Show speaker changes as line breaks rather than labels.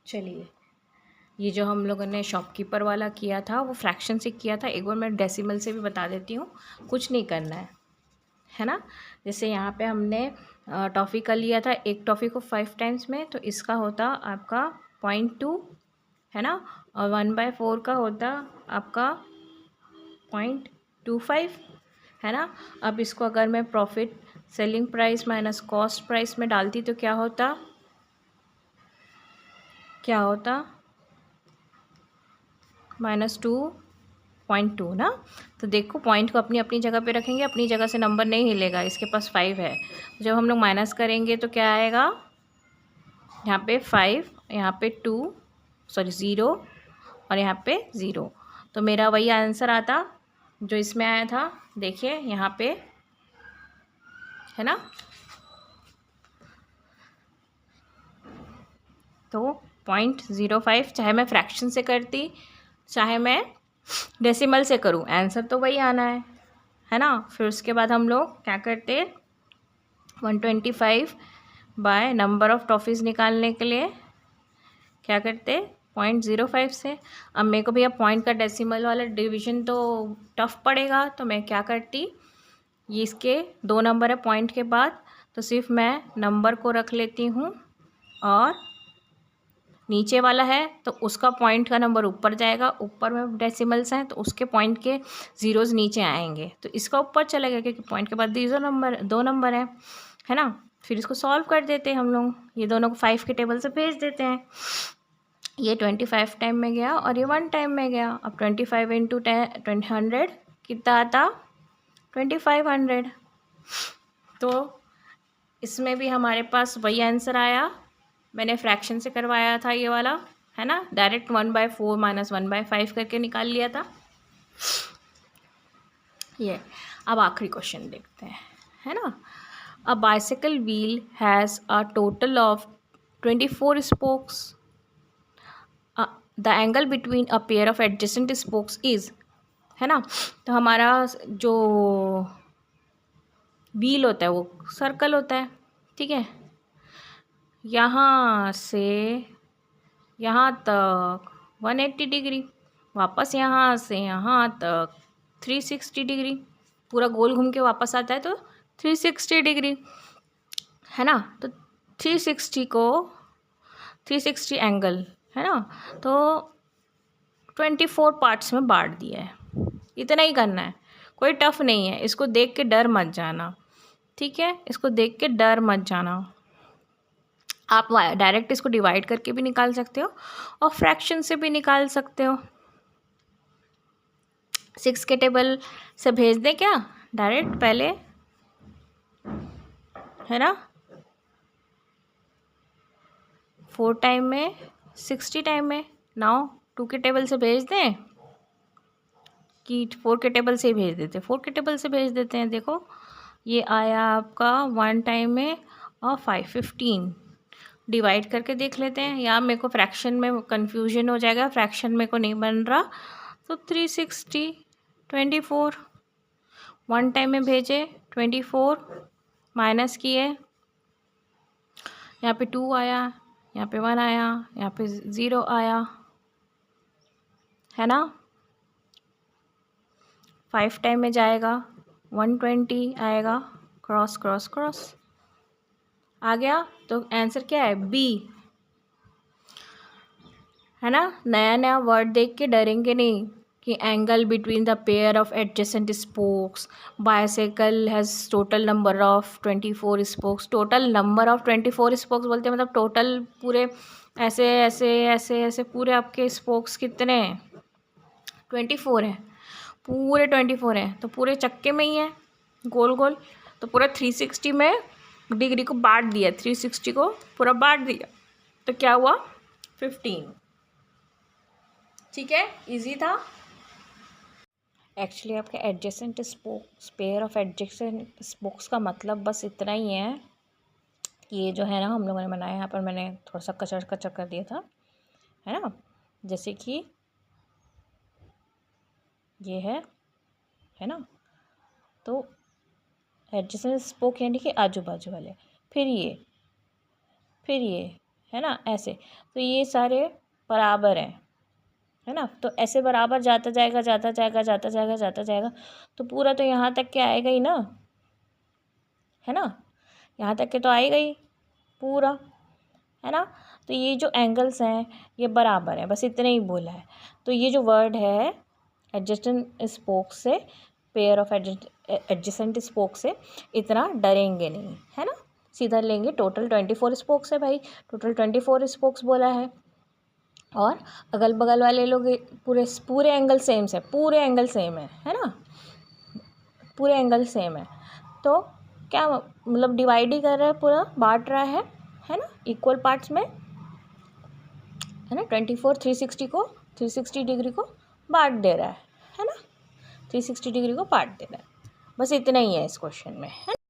चलिए, ये जो हम लोगों ने शॉपकीपर वाला किया था वो फ्रैक्शन से किया था, एक बार मैं डेसिमल से भी बता देती हूँ। कुछ नहीं करना है ना। जैसे यहाँ पे हमने टॉफ़ी का लिया था, एक टॉफ़ी को 5 टाइम्स में, तो इसका होता आपका 0.2 है ना, और 1/4 का होता आपका 0.25 है ना। अब इसको अगर मैं profit selling price minus cost price में डालती तो क्या होता, -2.2 ना। तो देखो पॉइंट को अपनी अपनी जगह पे रखेंगे, अपनी जगह से नंबर नहीं हिलेगा, इसके पास 5 है। जब हम लोग माइनस करेंगे तो क्या आएगा, यहाँ पे 5, यहाँ पे 2, सॉरी 0, और यहाँ पे 0। तो मेरा वही आंसर आता जो इसमें आया था, देखिए यहाँ पे है ना। तो 0.05, चाहे मैं फ्रैक्शन से करती चाहे मैं डेसिमल से करूँ, आंसर तो वही आना है ना। फिर उसके बाद हम लोग क्या करते, 125 बाय नंबर ऑफ़ टॉफ़ीज़ निकालने के लिए क्या करते, 0.05 से। अब मेरे को भैया पॉइंट का डेसिमल वाला डिवीज़न तो टफ पड़ेगा, तो मैं क्या करती, ये इसके 2 नंबर है पॉइंट के बाद, तो सिर्फ मैं नंबर को रख लेती हूँ, और नीचे वाला है तो उसका पॉइंट का नंबर ऊपर जाएगा, ऊपर में डेसिमल्स हैं तो उसके पॉइंट के ज़ीरोज़ नीचे आएंगे, तो इसका ऊपर चलेगा क्योंकि पॉइंट के बाद दो नंबर है ना। फिर इसको सॉल्व कर देते हैं हम लोग, ये दोनों को 5 के टेबल से भेज देते हैं। ये 25 टाइम में गया और ये 1 टाइम में गया। अब 25 इंटू 100 कितना आता, 2500। तो इसमें भी हमारे पास वही आंसर आया, मैंने फ्रैक्शन से करवाया था ये वाला, है ना, डायरेक्ट 1/4 माइनस 1/5 करके निकाल लिया था ये। अब आखिरी क्वेश्चन देखते हैं, है ना। A bicycle wheel has a total of 24 spokes, the angle between a pair of adjacent spokes is, है ना। तो हमारा जो व्हील होता है वो सर्कल होता है, ठीक है। यहाँ से यहाँ तक 180 डिग्री, वापस यहाँ से यहाँ तक 360 डिग्री, पूरा गोल घूम के वापस आता है तो 360 डिग्री, है ना। तो 360 एंगल, है ना। तो 24 पार्ट्स में बांट दिया है, इतना ही करना है, कोई टफ नहीं है। इसको देख के डर मत जाना, ठीक है, इसको देख के डर मत जाना। आप डायरेक्ट इसको डिवाइड करके भी निकाल सकते हो और फ्रैक्शन से भी निकाल सकते हो। 6 के टेबल से भेज दें क्या डायरेक्ट पहले, है ना। 4 टाइम में, 60 टाइम में। नाउ 2 के टेबल से भेज दें कि 4 के टेबल से ही भेज देते, 4 के टेबल से भेज देते हैं। देखो ये आया आपका 1 टाइम में और 515, डिवाइड करके देख लेते हैं। यहाँ मेरे को फ्रैक्शन में कन्फ्यूजन हो जाएगा, फ्रैक्शन मेरे को नहीं बन रहा, तो 360 24 1 टाइम में भेजे, 24 माइनस किए, यहाँ पे 2 आया, यहाँ पे 1 आया, यहाँ पे 0 आया, है ना। 5 टाइम में जाएगा 120 आएगा, क्रॉस क्रॉस क्रॉस आ गया। तो आंसर क्या है, बी, है ना। नया नया वर्ड देख के डरेंगे नहीं कि angle between the pair of adjacent spokes, bicycle has total number of 24 spokes. Total number of 24 spokes बोलते हैं मतलब टोटल पूरे ऐसे ऐसे ऐसे ऐसे पूरे आपके स्पोक्स कितने हैं, 24 है, पूरे 24 हैं, तो पूरे चक्के में ही है गोल गोल। तो पूरा 360 में डिग्री को बांट दिया, 360 को पूरा बांट दिया, तो क्या हुआ 15। ठीक है, इजी था। एक्चुअली आपके adjacent spokes, pair of adjacent spokes का मतलब बस इतना ही है कि ये जो है ना हम लोगों ने बनाया, यहाँ पर मैंने थोड़ा सा कचर कचर कर दिया था, है ना। जैसे कि ये है ना, तो एडजेसेंट स्पोक यानी कि आजू बाजू वाले, फिर ये है ना, ऐसे। तो ये सारे बराबर हैं, है ना। तो ऐसे बराबर जाता जाएगा जाता जाएगा जाता जाएगा जाता जाएगा, तो पूरा तो यहाँ तक के आएगा ही ना, है ना, यहाँ तक के तो आएगा ही पूरा, है ना। तो ये जो एंगल्स हैं ये बराबर हैं, बस इतने ही बोला है। तो ये जो वर्ड है एडजेसेंट स्पोक से, पेयर ऑफ एडजेसेंट स्पोक से इतना डरेंगे नहीं, है ना। सीधा लेंगे, टोटल 24 स्पोक्स है भाई, टोटल 24 स्पोक्स बोला है। और अगल बगल वाले लोग पूरे पूरे एंगल सेम है, पूरे एंगल सेम है ना, पूरे एंगल सेम है। तो क्या मतलब डिवाइड ही कर रहा है, पूरा बांट रहा है ना, इक्वल पार्ट्स में, है ना। 24 360 को 360 डिग्री को बांट दे रहा है ना, 360 डिग्री को बांट दे रहा है। बस इतना ही है इस क्वेश्चन में, है।